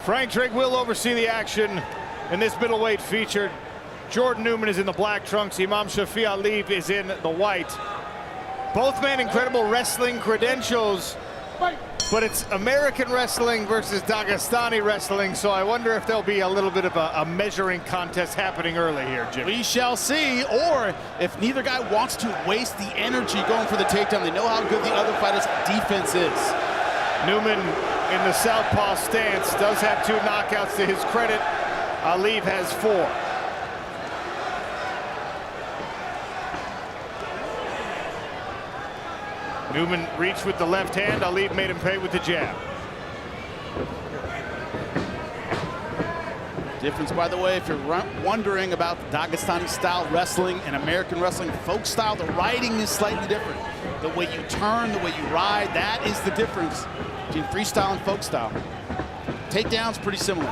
Frank Drake will oversee the action in this middleweight feature. Jordan Newman is in the black trunks. Imamshafi Aliev is in the white. Both men incredible wrestling credentials, but it's American wrestling versus Dagestani wrestling, so I wonder if there'll be a little bit of a measuring contest happening early here, Jim. We shall see, or if neither guy wants to waste the energy going for the takedown. They know how good the other fighter's defense is. Newman in the southpaw stance does have 2 knockouts to his credit. Aliev has 4. Newman reached with the left hand. Aliev made him pay with the jab. Difference, by the way, if you're wondering about Dagestani-style wrestling and American wrestling folk style, the riding is slightly different. The way you turn, the way you ride, that is the difference between freestyle and folk style. Takedown's pretty similar.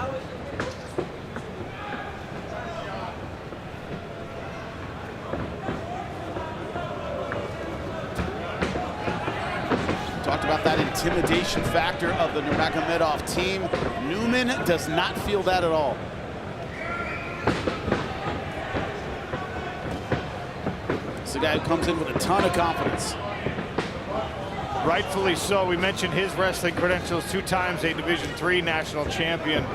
Talked about that intimidation factor of the Nurmagomedov team. Newman does not feel that at all. It's a guy who comes in with a ton of confidence. Rightfully so. We mentioned his wrestling credentials, 2 times a Division III national champion,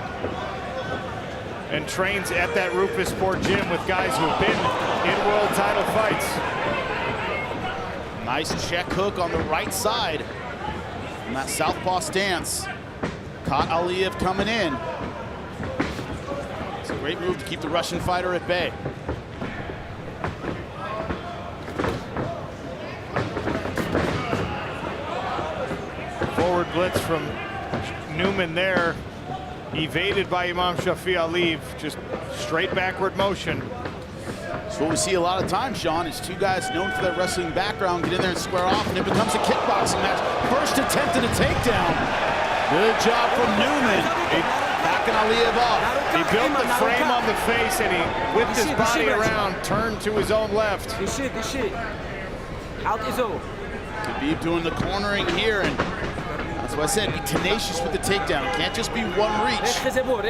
and trains at that Rufus Sport gym with guys who have been in world title fights. Nice check hook on the right side. And that southpaw stance. Caught Aliev coming in. It's a great move to keep the Russian fighter at bay. Forward blitz from Newman there. Evaded by Imamshafi Aliev. Just straight backward motion. So what we see a lot of times, Sean, is 2 guys known for their wrestling background get in there and square off, and it becomes a kickboxing match. First attempt at a takedown. Good job from Newman. Backing Aliev off. He built the frame on the face, and he whipped his body around, turned to his own left. Khabib doing the cornering here, and that's what I said, be tenacious with the takedown. It can't just be one reach.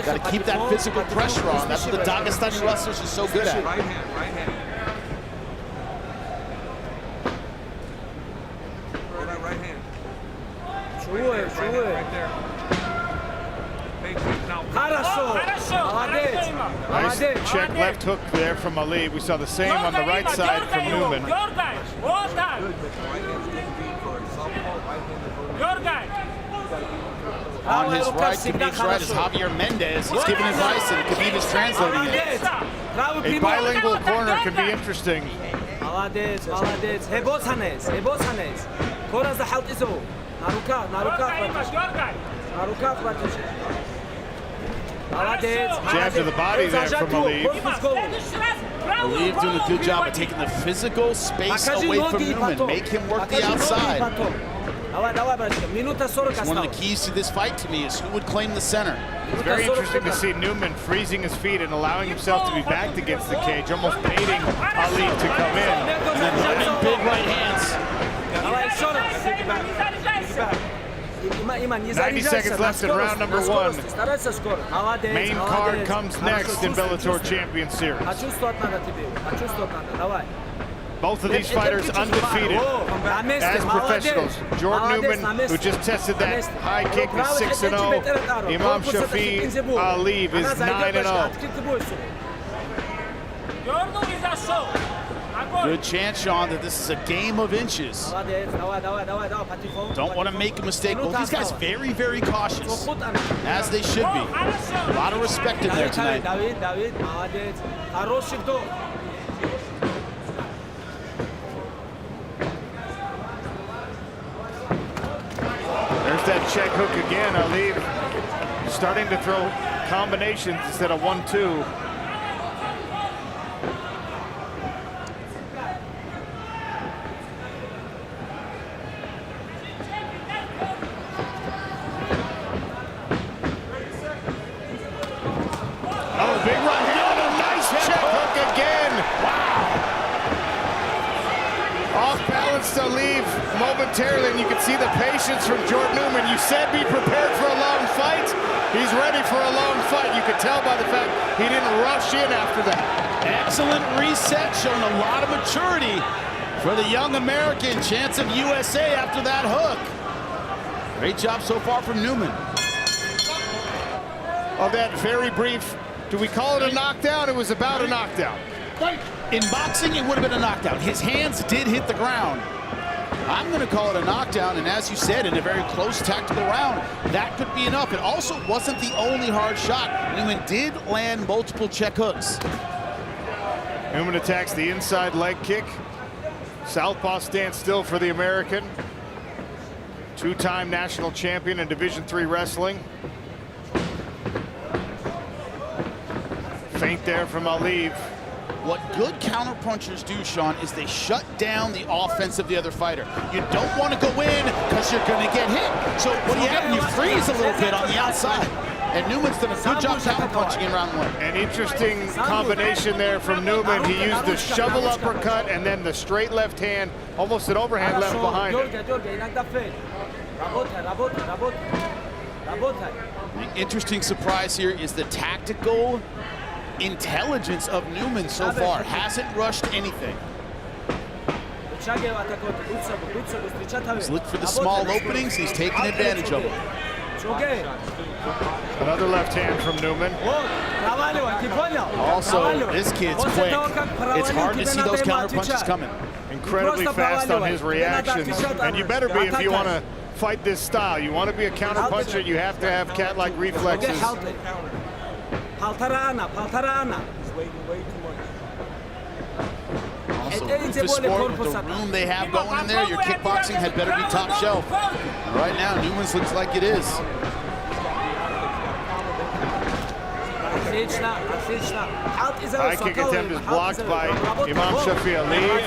Got to keep that physical pressure on. That's what the Dagestani wrestlers are so good at. Right hand, right hand. Right hand. Right there. Nice check left hook there from Aliev. We saw the same on the right side from Newman. On his right, Khabib's right is Javier Mendez. He's giving advice and Khabib is translating it. A bilingual corner can be interesting. Jab to the body there from Aliev. Aliev doing a good job of taking the physical space away from Newman. Make him work the outside. One of the keys to this fight to me is who would claim the center. It's very interesting to see Newman freezing his feet and allowing himself to be backed against the cage, almost baiting Aliev to come in. And then running big right hands. 90 seconds left in round number 1. Main card comes next in Bellator Champions Series. Both of these fighters undefeated as professionals. Jordan Newman, who just tested that high kick, is 6-0. Imamshafi Aliev is 9-0. Good chance, Sean, that this is a game of inches. Don't want to make a mistake. Both these guys very, very cautious, as they should be. A lot of respect in there tonight. There's that check hook again. Aliev starting to throw combinations instead of 1-2. Big right hand, a nice check hook again. Wow. Off balance to Aliev momentarily, and you can see the patience from Jordan Newman. You said be prepared for a long fight. He's ready for a long fight. You could tell by the fact he didn't rush in after that. Excellent reset, showing a lot of maturity for the young American. Chance of USA after that hook. Great job so far from Newman. Of that very brief, do we call it a knockdown? It was about a knockdown. In boxing, it would have been a knockdown. His hands did hit the ground. I'm going to call it a knockdown, and as you said, in a very close tactical round, that could be enough. It also wasn't the only hard shot. Newman did land multiple check hooks. Newman attacks the inside leg kick. Southpaw stands still for the American. Two-time national champion in Division III wrestling. Feint there from Aliev. What good counterpunchers do, Sean, is they shut down the offense of the other fighter. You don't want to go in because you're going to get hit. So what do you have? You freeze a little bit on the outside. And Newman's done a good job counterpunching in round one. An interesting combination there from Newman. He used the shovel uppercut and then the straight left hand, almost an overhand left behind it. The interesting surprise here is the tactical intelligence of Newman so far. Hasn't rushed anything. He's looked for the small openings. He's taken advantage of them. Another left hand from Newman. Also, this kid's quick. It's hard to see those counter punches coming. Incredibly fast on his reactions. And you better be if you want to fight this style. You want to be a counter puncher, you have to have cat-like reflexes. Also, for sport, with the room they have going in there, your kickboxing had better be top shelf. And right now, Newman's looks like it is. High kick attempt is blocked by Imamshafi Aliev.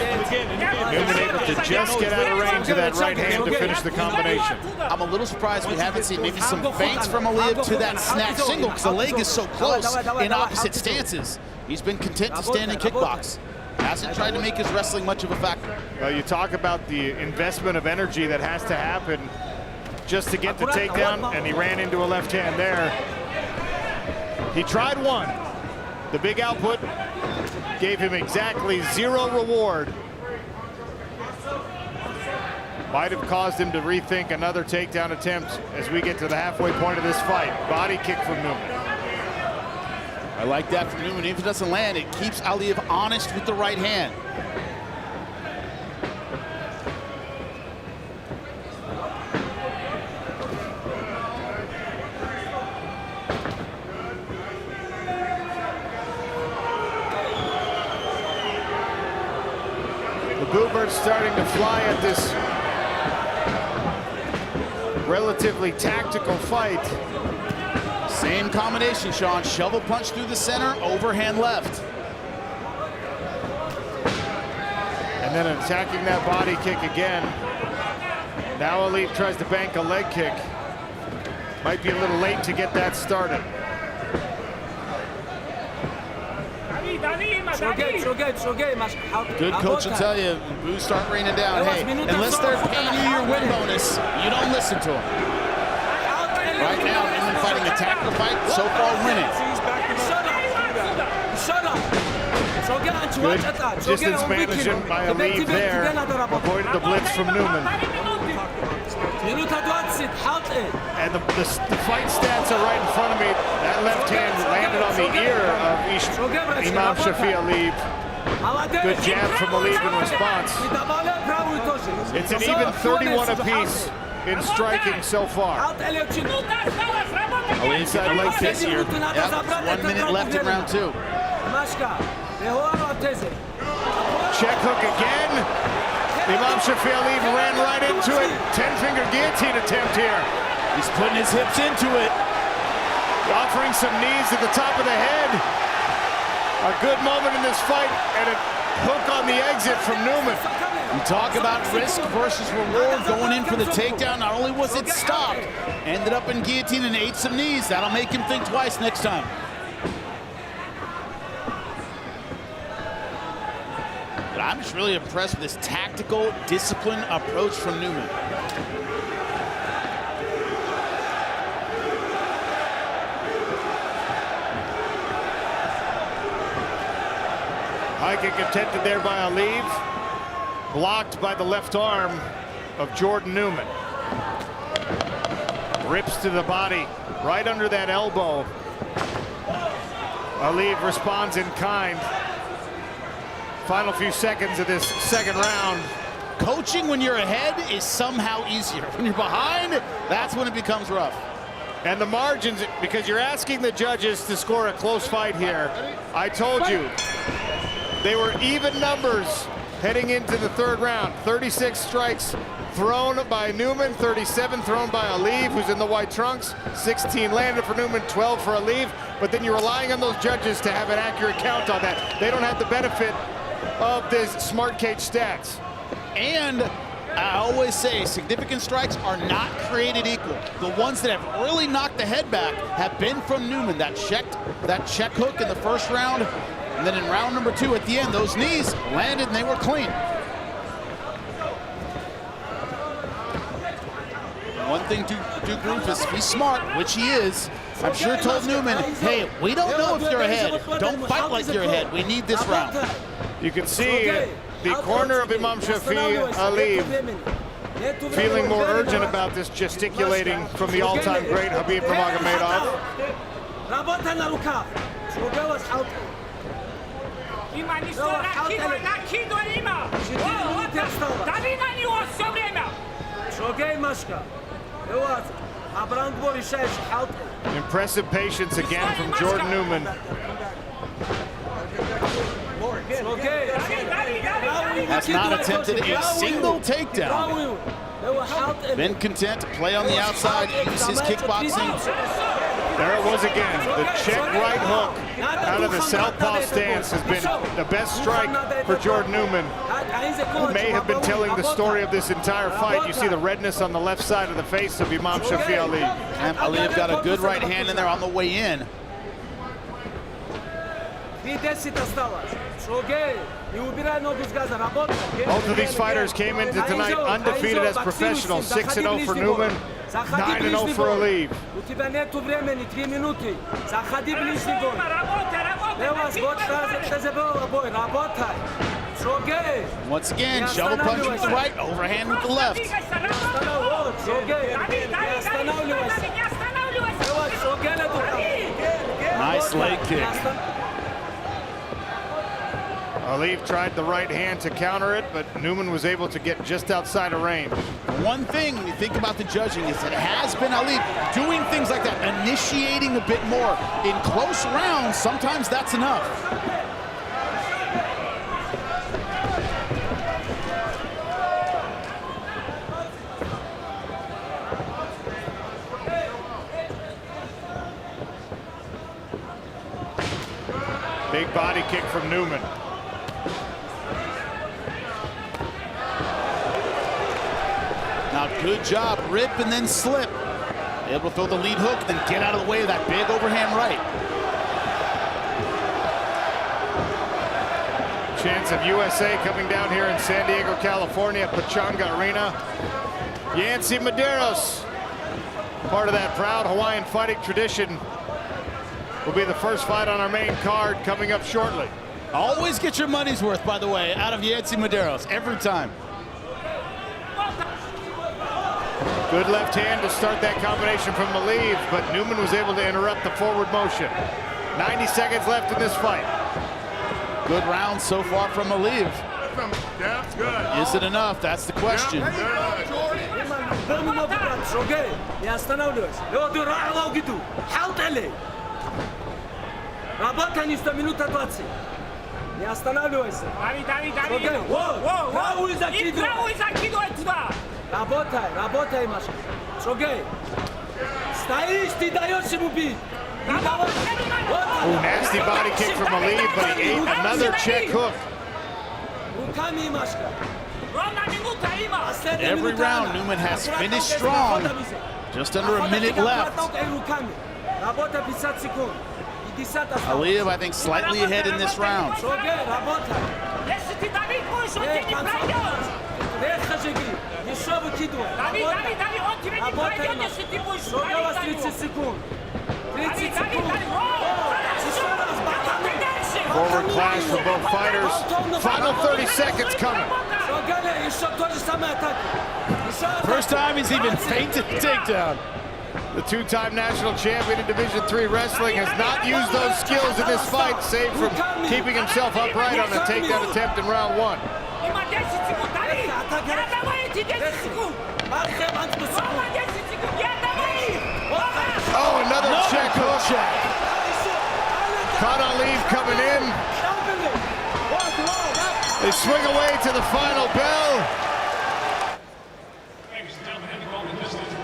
Newman able to just get out of range of that right hand to finish the combination. I'm a little surprised we haven't seen maybe some feints from Aliev to that snatch single because the leg is so close in opposite stances. He's been content to stand and kickbox. Hasn't tried to make his wrestling much of a factor. Well, you talk about the investment of energy that has to happen just to get the takedown, and he ran into a left hand there. He tried one. The big output gave him exactly zero reward. Might have caused him to rethink another takedown attempt as we get to the halfway point of this fight. Body kick from Newman. I like that from Newman. If it doesn't land, it keeps Aliev honest with the right hand. The Bluebirds starting to fly at this relatively tactical fight. Same combination, Sean. Shovel punch through the center, overhand left. And then attacking that body kick again. Now Aliev tries to bank a leg kick. Might be a little late to get that started. Good coach will tell you, boos start raining down. Hey, unless they're paying you your win bonus, you don't listen to them. Right now, Newman fighting a tactical fight, so far winning. Good distance management by Aliev there. Avoided the blitz from Newman. And the fight stats are right in front of me. That left hand landed on the ear of Imamshafi Aliev. Good jab from Aliev in response. It's an even 31 apiece in striking so far. Inside leg kick here. Yep, 1 minute left in round two. Check hook again. Imamshafi Aliev ran right into it. 10-finger guillotine attempt here. He's putting his hips into it. Offering some knees at the top of the head. A good moment in this fight, and a hook on the exit from Newman. We talk about risk versus reward going in for the takedown. Not only was it stopped, ended up in guillotine and ate some knees. That'll make him think twice next time. But I'm just really impressed with this tactical, disciplined approach from Newman. High kick attempted there by Aliev. Blocked by the left arm of Jordan Newman. Rips to the body, right under that elbow. Aliev responds in kind. Final few seconds of this second round. Coaching when you're ahead is somehow easier. When you're behind, that's when it becomes rough. And the margins, because you're asking the judges to score a close fight here. I told you, they were even numbers heading into the third round. 36 strikes thrown by Newman, 37 thrown by Aliev, who's in the white trunks. 16 landed for Newman, 12 for Aliev. But then you're relying on those judges to have an accurate count on that. They don't have the benefit of this smart cage stats. And I always say significant strikes are not created equal. The ones that have really knocked the head back have been from Newman. That check hook in the first round, and then in round number 2 at the end, those knees landed and they were clean. One thing Duke Roufus, he's smart, which he is. I'm sure told Newman, hey, we don't know if you're ahead. Don't fight like you're ahead. We need this round. You can see the corner of Imamshafi Aliev feeling more urgent about this, gesticulating from the all-time great Khabib Nurmagomedov. Impressive patience again from Jordan Newman. Has not attempted a single takedown. Been content to play on the outside, use his kickboxing. There it was again. The check right hook out of the southpaw stance has been the best strike for Jordan Newman, who may have been telling the story of this entire fight. You see the redness on the left side of the face of Imamshafi Aliev. And Aliev got a good right hand in there on the way in. Both of these fighters came into tonight undefeated as professionals. 6-0 for Newman, 9-0 for Aliev. Once again, shovel punch with the right, overhand with the left. Nice leg kick. Aliev tried the right hand to counter it, but Newman was able to get just outside of range. One thing when you think about the judging is it has been Aliev doing things like that, initiating a bit more. In close rounds, sometimes that's enough. Big body kick from Newman. Now, good job, rip and then slip. Able to throw the lead hook, then get out of the way of that big overhand right. Chance of USA coming down here in San Diego, California, Pachanga Arena. Yancy Medeiros, part of that proud Hawaiian fighting tradition, will be the first fight on our main card coming up shortly. Always get your money's worth, by the way, out of Yancy Medeiros, every time. Good left hand to start that combination from Aliev, but Newman was able to interrupt the forward motion. 90 seconds left in this fight. Good round so far from Aliev. That's good. Is it enough? That's the question. Работай, Маша. Шогей. Стоишь, ты даешь ему бить. Oh, nasty body kick from Aliev, but he ate another check hook. Руками, Машка. Every round, Newman has finished strong. Just under a minute left. Aliev, I think, slightly ahead in this round. Forward clash for both fighters. Final 30 seconds coming. First time he's even feinted a takedown. The two-time national champion in Division III wrestling has not used those skills in this fight, save from keeping himself upright on a takedown attempt in round one. Oh, another check hook. Caught Aliev coming in. They swing away to the final bell.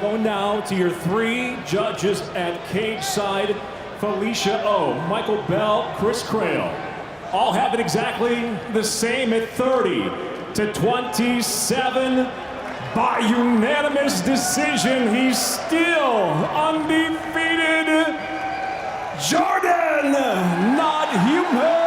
Going now to your three judges at cage side. Felicia O, Michael Bell, Chris Crail. All have it exactly the same at 30-27. By unanimous decision, he's still undefeated. Jordan, not human.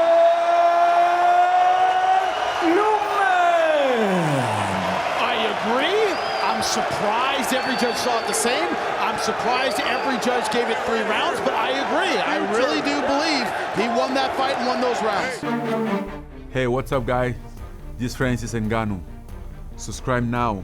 I'm surprised every judge saw it the same. I'm surprised every judge gave it 3 rounds, but I agree. I really do believe he won that fight and won those rounds. Hey, what's up, guys? This is Francis Ngannou. Subscribe now.